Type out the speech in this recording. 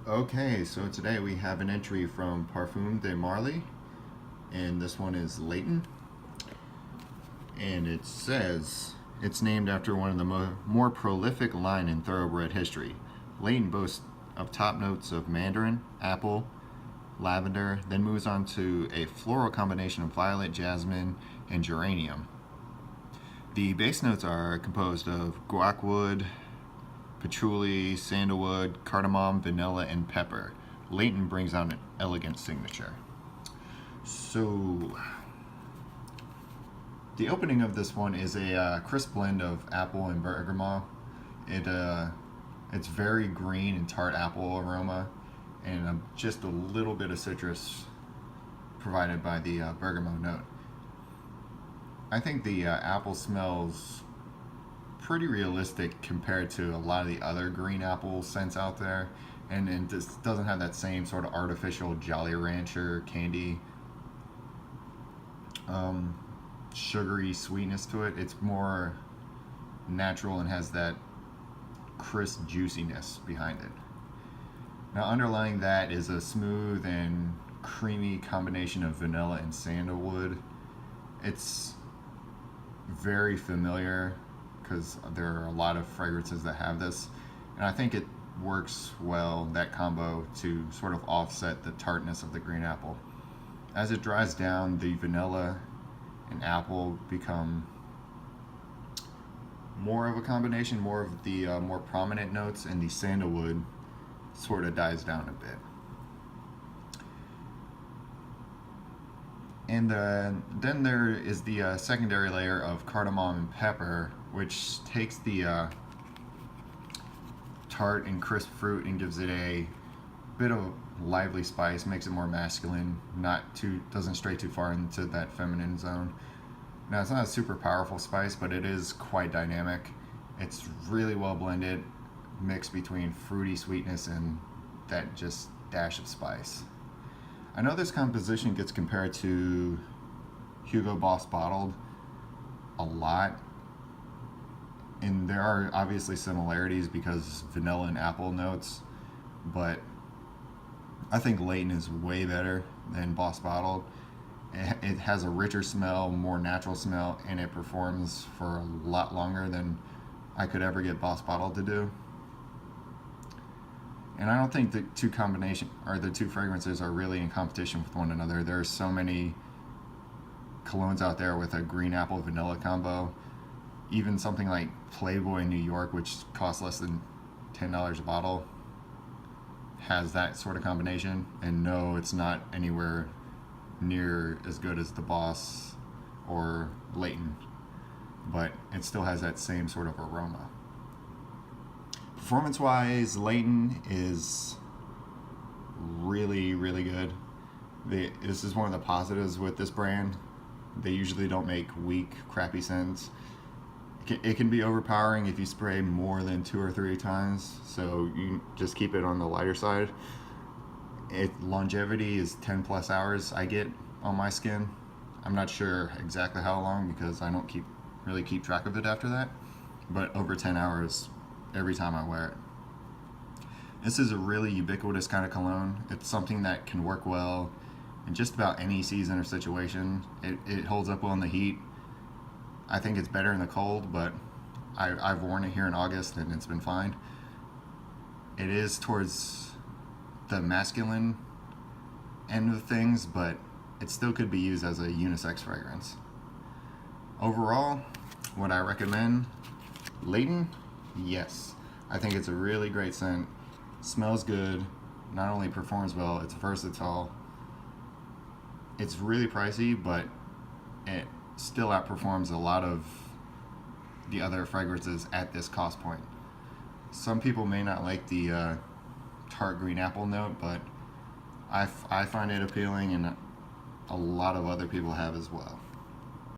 Okay, so today we have an entry from Parfums de Marly, and this one is Layton. And it says it's named after one of the more prolific line in thoroughbred history. Layton boasts of top notes of mandarin, apple, lavender, then moves on to a floral combination of violet, jasmine, and geranium. The base notes are composed of guacwood, patchouli, sandalwood, cardamom, vanilla, and pepper. Layton brings out an elegant signature. So, the opening of this one is a crisp blend of apple and bergamot. It's very green and tart apple aroma, and just a little bit of citrus provided by the bergamot note. I think the apple smells pretty realistic compared to a lot of the other green apple scents out there, and it just doesn't have that same sort of artificial Jolly Rancher candy sugary sweetness to it. It's more natural and has that crisp juiciness behind it. Now underlying that is a smooth and creamy combination of vanilla and sandalwood. It's very familiar because there are a lot of fragrances that have this, and I think it works well, that combo, to sort of offset the tartness of the green apple. As it dries down, the vanilla and apple become more of a combination, more of the more prominent notes, and the sandalwood sort of dies down a bit. And then there is the secondary layer of cardamom and pepper, which takes the tart and crisp fruit and gives it a bit of lively spice, makes it more masculine, doesn't stray too far into that feminine zone. Now, it's not a super powerful spice, but it is quite dynamic. It's really well blended, mixed between fruity sweetness and that just dash of spice. I know this composition gets compared to Hugo Boss Bottled a lot, and there are obviously similarities because vanilla and apple notes, but I think Layton is way better than Boss Bottled. It has a richer smell, more natural smell, and it performs for a lot longer than I could ever get Boss Bottled to do. And I don't think the two fragrances are really in competition with one another. There are so many colognes out there with a green apple vanilla combo. Even something like Playboy New York, which costs less than $10 a bottle, has that sort of combination. And no, it's not anywhere near as good as the Boss or Layton, but it still has that same sort of aroma. Performance-wise, Layton is really, really good. This is one of the positives with this brand. They usually don't make weak, crappy scents. It can be overpowering if you spray more than 2 or 3 times, so you just keep it on the lighter side. Longevity is 10 plus hours I get on my skin. I'm not sure exactly how long because I don't really keep track of it after that, but over 10 hours every time I wear it. This is a really ubiquitous kind of cologne. It's something that can work well in just about any season or situation. It holds up well in the heat. I think it's better in the cold, but I've worn it here in August and it's been fine. It is towards the masculine end of things, but it still could be used as a unisex fragrance. Overall, would I recommend Layton? Yes. I think it's a really great scent. Smells good. Not only performs well, it's versatile. It's really pricey, but it still outperforms a lot of the other fragrances at this cost point. Some people may not like the tart green apple note, but I find it appealing, and a lot of other people have as well.